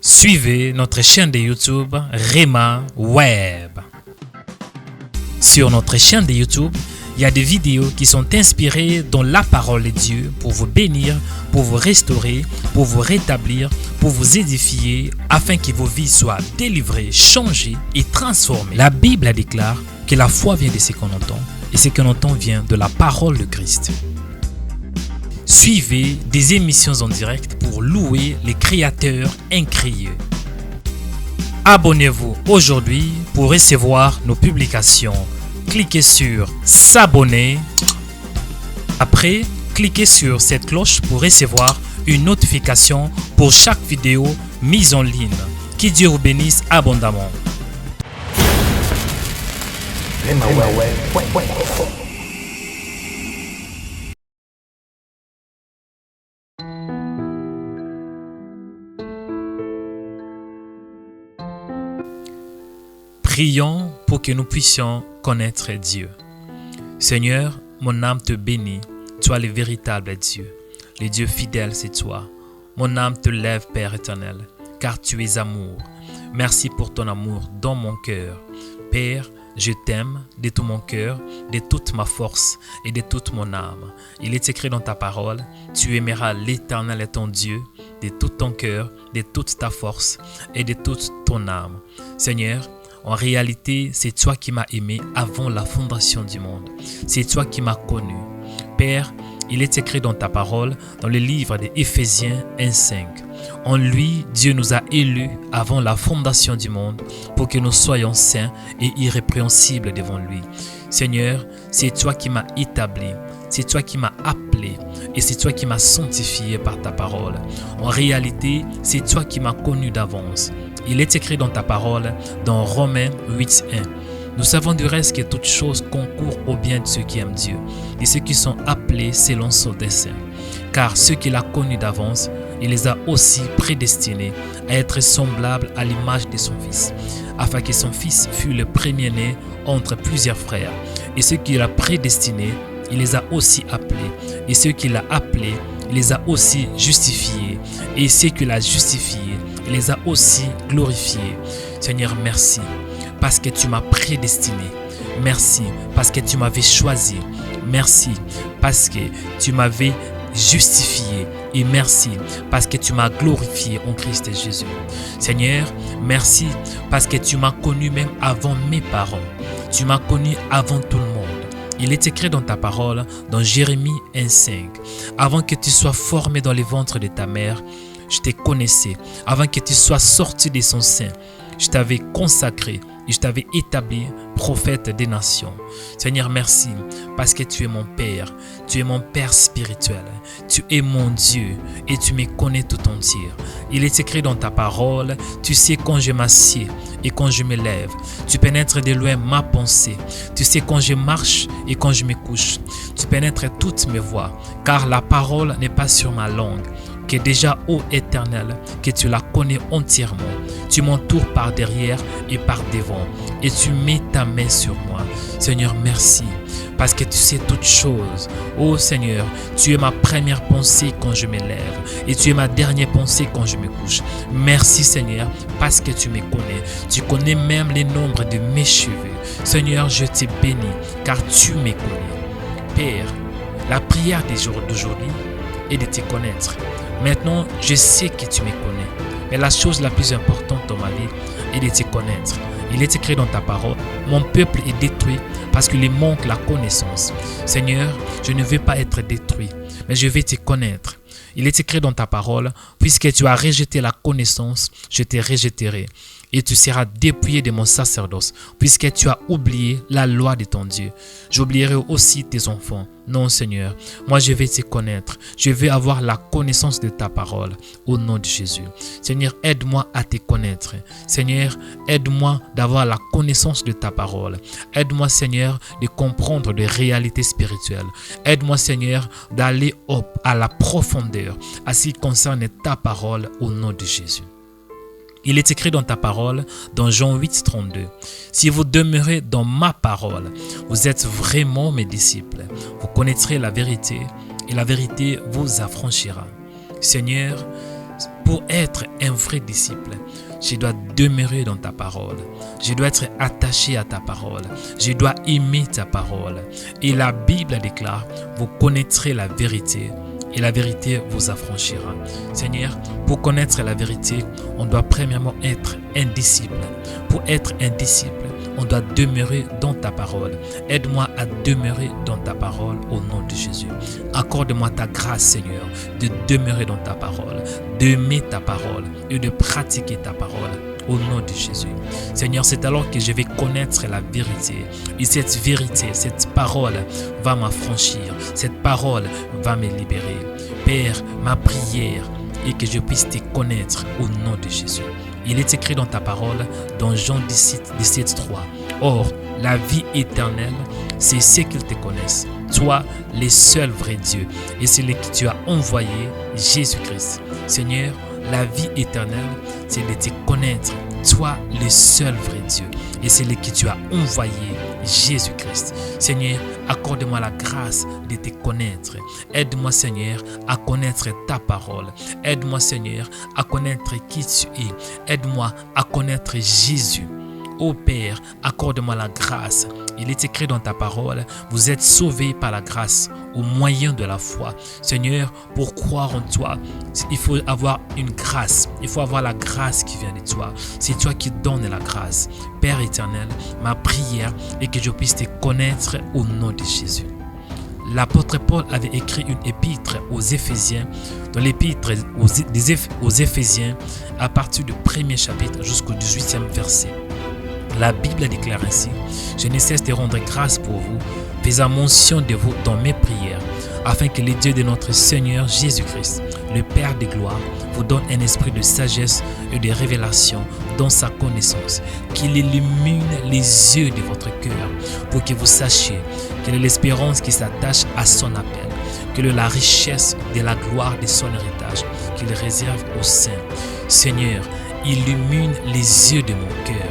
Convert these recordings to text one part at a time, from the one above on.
Suivez notre chaîne de YouTube Rema Web. Sur notre chaîne de YouTube, il y a des vidéos qui sont inspirées dans la parole de Dieu pour vous bénir, pour vous restaurer, pour vous rétablir, pour vous édifier, afin que vos vies soient délivrées, changées et transformées. La Bible déclare que la foi vient de ce qu'on entend et ce qu'on entend vient de la parole de Christ. Suivez des émissions en direct pour louer les créateurs incréés. Abonnez-vous aujourd'hui pour recevoir nos publications. Cliquez sur s'abonner. Après, cliquez sur cette cloche pour recevoir une notification pour chaque vidéo mise en ligne. Que Dieu vous bénisse abondamment. Prions pour que nous puissions connaître Dieu. Seigneur, mon âme te bénit, toi le véritable Dieu. Le Dieu fidèle, c'est toi. Mon âme te lève, Père éternel, car tu es amour. Merci pour ton amour dans mon cœur. Père, je t'aime de tout mon cœur, de toute ma force et de toute mon âme. Il est écrit dans ta parole, tu aimeras l'Éternel et ton Dieu de tout ton cœur, de toute ta force et de toute ton âme. Seigneur, en réalité, c'est toi qui m'as aimé avant la fondation du monde. C'est toi qui m'as connu. Père, il est écrit dans ta parole, dans le livre d'Éphésiens 1:5. En lui, Dieu nous a élus avant la fondation du monde pour que nous soyons saints et irrépréhensibles devant lui. Seigneur, c'est toi qui m'as établi, c'est toi qui m'as appelé et c'est toi qui m'as sanctifié par ta parole. En réalité, c'est toi qui m'as connu d'avance. Il est écrit dans ta parole, dans Romains 8:1. Nous savons du reste que toutes choses concourent au bien de ceux qui aiment Dieu, et ceux qui sont appelés selon son dessein. Car ceux qu'il a connus d'avance, il les a aussi prédestinés à être semblables à l'image de son Fils, afin que son Fils fût le premier-né entre plusieurs frères. Et ceux qu'il a prédestinés, il les a aussi appelés. Et ceux qu'il a appelés, il les a aussi justifiés. Et ceux qu'il a justifiés, il les a aussi glorifiés. Seigneur, merci parce que tu m'as prédestiné. Merci parce que tu m'avais choisi. Merci parce que tu m'avais justifié. Et merci parce que tu m'as glorifié en Christ Jésus. Seigneur, merci parce que tu m'as connu même avant mes parents. Tu m'as connu avant tout le monde. Il est écrit dans ta parole, dans Jérémie 1:5. Avant que tu sois formé dans le ventre de ta mère, je te connaissais. Avant que tu sois sorti de son sein, je t'avais consacré et je t'avais établi prophète des nations. Seigneur, merci parce que tu es mon Père. Tu es mon Père spirituel. Tu es mon Dieu et tu me connais tout entier. Il est écrit dans ta parole, tu sais quand je m'assieds et quand je me lève. Tu pénètres de loin ma pensée. Tu sais quand je marche et quand je me couche. Tu pénètres toutes mes voies, car la parole n'est pas sur ma langue. Que déjà, ô Éternel, que tu la connais entièrement. Tu m'entoures par derrière et par devant, et tu mets ta main sur moi. Seigneur, merci, parce que tu sais toutes choses. Ô Seigneur, tu es ma première pensée quand je me lève, et tu es ma dernière pensée quand je me couche. Merci Seigneur, parce que tu me connais. Tu connais même le nombre de mes cheveux. Seigneur, je te bénis, car tu me connais. Père, la prière d'aujourd'hui est de te connaître. Maintenant, je sais que tu me connais. Mais la chose la plus importante dans ma vie est de te connaître. Il est écrit dans ta parole, mon peuple est détruit parce qu'il manque la connaissance. Seigneur, je ne veux pas être détruit, mais je veux te connaître. Il est écrit dans ta parole, puisque tu as rejeté la connaissance, je te rejetterai. Et tu seras dépouillé de mon sacerdoce, puisque tu as oublié la loi de ton Dieu. J'oublierai aussi tes enfants. Non, Seigneur, moi je vais te connaître. Je veux avoir la connaissance de ta parole, au nom de Jésus. Seigneur, aide-moi à te connaître. Seigneur, aide-moi d'avoir la connaissance de ta parole. Aide-moi, Seigneur, de comprendre des réalités spirituelles. Aide-moi, Seigneur, d'aller à la profondeur, à ce qui concerne ta parole, au nom de Jésus. Il est écrit dans ta parole, dans Jean 8:32. Si vous demeurez dans ma parole, vous êtes vraiment mes disciples. Vous connaîtrez la vérité et la vérité vous affranchira. Seigneur, Pour être un vrai disciple, je dois demeurer dans ta parole. Je dois être attaché à ta parole. Je dois aimer ta parole. Et la Bible déclare, vous connaîtrez la vérité et la vérité vous affranchira. Seigneur, pour connaître la vérité, on doit premièrement être un disciple. Pour être un disciple, on doit demeurer dans ta parole. Aide-moi à demeurer dans ta parole au nom de Jésus. Accorde-moi ta grâce, Seigneur, de demeurer dans ta parole, d'aimer ta parole et de pratiquer ta parole au nom de Jésus. Seigneur, c'est alors que je vais connaître la vérité. Et cette vérité, cette parole va m'affranchir. Cette parole va me libérer. Père, ma prière est que je puisse te connaître au nom de Jésus. Il est écrit dans ta parole, dans Jean 17, 3. Or, la vie éternelle, c'est ce qu'ils te connaissent. Toi, le seul vrai Dieu, et celui que tu as envoyé, Jésus-Christ. Seigneur, la vie éternelle, c'est de te connaître, toi, le seul vrai Dieu, et celui que tu as envoyé, Jésus-Christ. Seigneur, accorde-moi la grâce de te connaître. Aide-moi, Seigneur, à connaître ta parole. Aide-moi, Seigneur, à connaître qui tu es. Aide-moi à connaître Jésus. Ô Père, accorde-moi la grâce. Il est écrit dans ta parole, vous êtes sauvés par la grâce au moyen de la foi. Seigneur, pour croire en toi, il faut avoir une grâce. Il faut avoir la grâce qui vient de toi. C'est toi qui donnes la grâce. Père éternel, ma prière est que je puisse te connaître au nom de Jésus. L'apôtre Paul avait écrit une épître aux Éphésiens, dans l'épître aux Éphésiens, à partir du 1er chapitre jusqu'au 18e verset. La Bible déclare ainsi, je ne cesse de rendre grâce pour vous, faisant mention de vous dans mes prières, afin que le Dieu de notre Seigneur Jésus-Christ, le Père de gloire, vous donne un esprit de sagesse et de révélation dans sa connaissance, qu'il illumine les yeux de votre cœur, pour que vous sachiez quelle est l'espérance qui s'attache à son appel, quelle est la richesse de la gloire de son héritage qu'il réserve aux saints. Seigneur, illumine les yeux de mon cœur,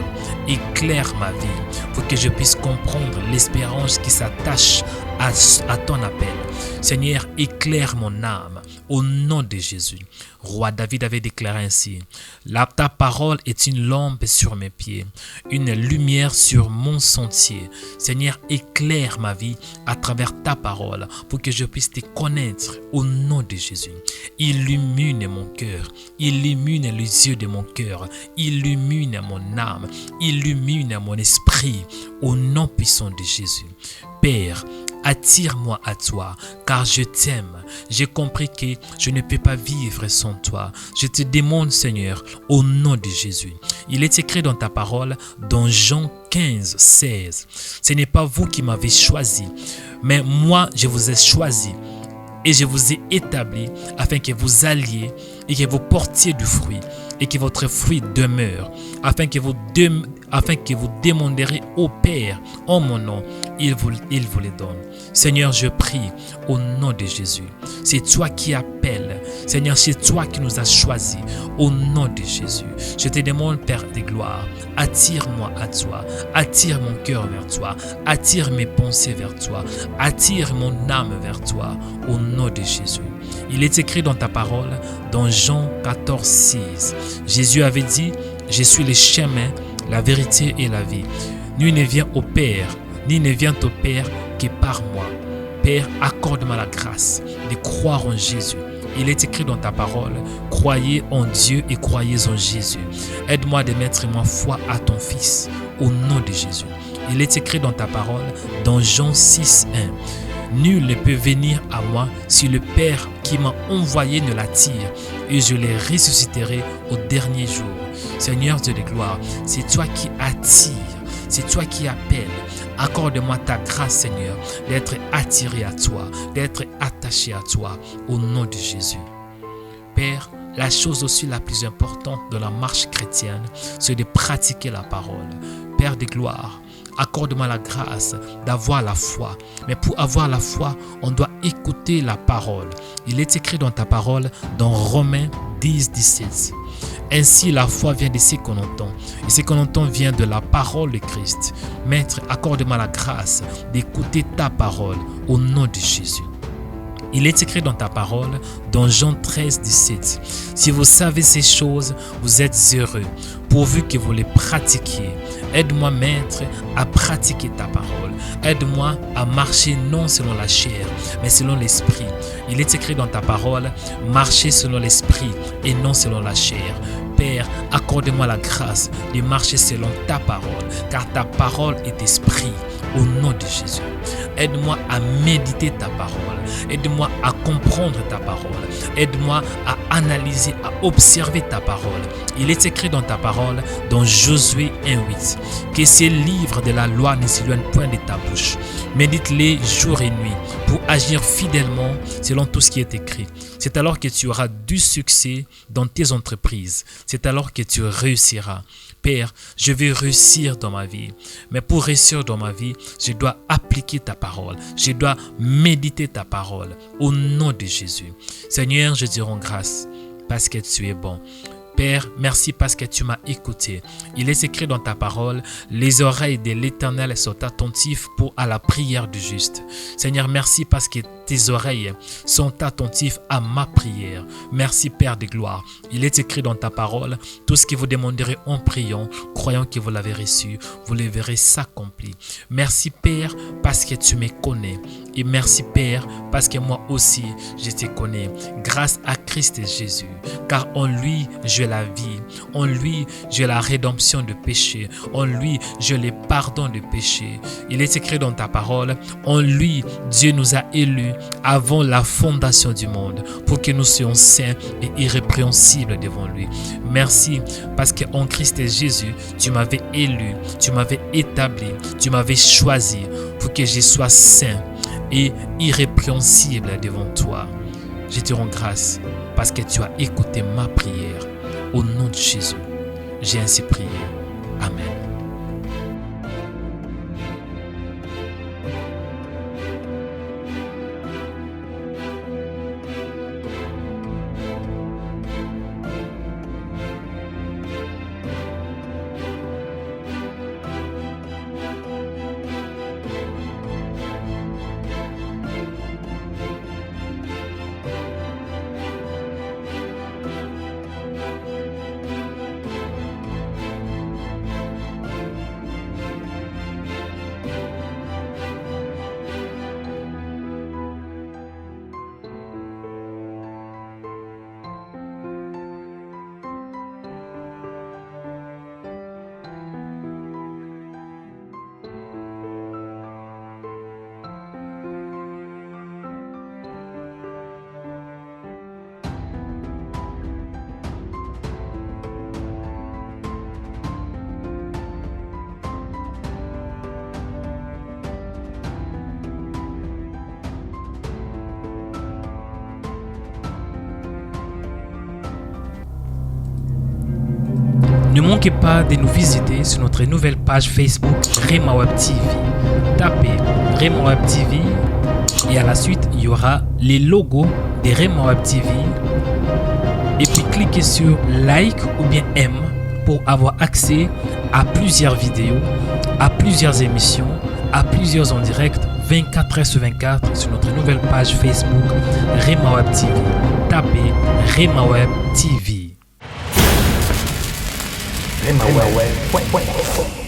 éclaire ma vie pour que je puisse comprendre l'espérance qui s'attache à ton appel. Seigneur, éclaire mon âme au nom de Jésus. Roi David avait déclaré ainsi, ta parole est une lampe sur mes pieds, une lumière sur mon sentier. Seigneur, éclaire ma vie à travers ta parole pour que je puisse te connaître au nom de Jésus. Illumine mon cœur, illumine les yeux de mon cœur, illumine mon âme, illumine mon esprit au nom puissant de Jésus. Père, attire-moi à toi, car je t'aime. J'ai compris que je ne peux pas vivre sans toi. Je te demande, Seigneur, au nom de Jésus. Il est écrit dans ta parole, dans Jean 15, 16. Ce n'est pas vous qui m'avez choisi, mais moi, je vous ai choisi et je vous ai établi afin que vous alliez et que vous portiez du fruit et que votre fruit demeure, afin que vous demanderez au Père en mon nom, il vous les donne. Seigneur, je prie au nom de Jésus. C'est toi qui appelles. Seigneur, c'est toi qui nous as choisis au nom de Jésus. Je te demande, Père de gloire, attire-moi à toi. Attire mon cœur vers toi. Attire mes pensées vers toi. Attire mon âme vers toi au nom de Jésus. Il est écrit dans ta parole, dans Jean 14, 6. Jésus avait dit, je suis le chemin, la vérité et la vie. Nul ne vient au Père, ni ne vient au Père que par moi. Père, accorde-moi la grâce de croire en Jésus. Il est écrit dans ta parole, croyez en Dieu et croyez en Jésus. Aide-moi de mettre ma foi à ton Fils, au nom de Jésus. Il est écrit dans ta parole, dans Jean 6, 1. Nul ne peut venir à moi si le Père qui m'a envoyé ne l'attire, et je les ressusciterai au dernier jour. Seigneur Dieu de gloire, c'est toi qui attires, c'est toi qui appelles. Accorde-moi ta grâce, Seigneur, d'être attiré à toi, d'être attaché à toi, au nom de Jésus. Père, la chose aussi la plus importante de la marche chrétienne, c'est de pratiquer la parole. Père de gloire, accorde-moi la grâce d'avoir la foi. Mais pour avoir la foi, on doit écouter la parole. Il est écrit dans ta parole, dans Romains 10, 17. Ainsi, la foi vient de ce qu'on entend, et ce qu'on entend vient de la parole de Christ. Maître, accorde-moi la grâce d'écouter ta parole au nom de Jésus. Il est écrit dans ta parole, dans Jean 13, 17. Si vous savez ces choses, vous êtes heureux, pourvu que vous les pratiquiez. Aide-moi, Maître, à pratiquer ta parole. Aide-moi à marcher non selon la chair, mais selon l'esprit. Il est écrit dans ta parole, marcher selon l'esprit et non selon la chair. Père, accorde-moi la grâce de marcher selon ta parole, car ta parole est esprit. Au nom de Jésus, aide-moi à méditer ta parole. Aide-moi à comprendre ta parole. Aide-moi à analyser, à observer ta parole. Il est écrit dans ta parole, dans Josué 1:8, que ces livres de la loi ne s'éloignent point de ta bouche. Médite-les jour et nuit pour agir fidèlement selon tout ce qui est écrit. C'est alors que tu auras du succès dans tes entreprises. C'est alors que tu réussiras. Père, je veux réussir dans ma vie. Mais pour réussir dans ma vie, je dois appliquer ta parole. Je dois méditer ta parole. Au nom de Jésus. Seigneur, je te rends grâce parce que tu es bon. Père, merci parce que tu m'as écouté. Il est écrit dans ta parole, les oreilles de l'Éternel sont attentives à la prière du juste. Seigneur, merci parce que tes oreilles sont attentives à ma prière. Merci Père de gloire. Il est écrit dans ta parole, tout ce que vous demanderez en priant, croyant que vous l'avez reçu, vous le verrez s'accomplir. Merci Père parce que tu me connais. Et merci Père parce que moi aussi je te connais. Grâce à Christ Jésus, car en lui j'ai la vie, en lui j'ai la rédemption de péché, en lui j'ai le pardon de péché. Il est écrit dans ta parole, en lui Dieu nous a élus avant la fondation du monde pour que nous soyons saints et irrépréhensibles devant lui. Merci parce qu'en Christ Jésus, tu m'avais élu, tu m'avais établi, tu m'avais choisi pour que je sois saint et irrépréhensible devant toi. Je te rends grâce parce que tu as écouté ma prière. Au nom de Jésus, j'ai ainsi prié. Amen. Ne manquez pas de nous visiter sur notre nouvelle page Facebook Rema Web TV. Tapez Rema Web TV et à la suite, il y aura les logos de Rema Web TV. Et puis cliquez sur like ou bien aime pour avoir accès à plusieurs vidéos, à plusieurs émissions, à plusieurs en direct 24h/24 sur notre nouvelle page Facebook Rema Web TV. Tapez Rema Web TV. RemaWeb.info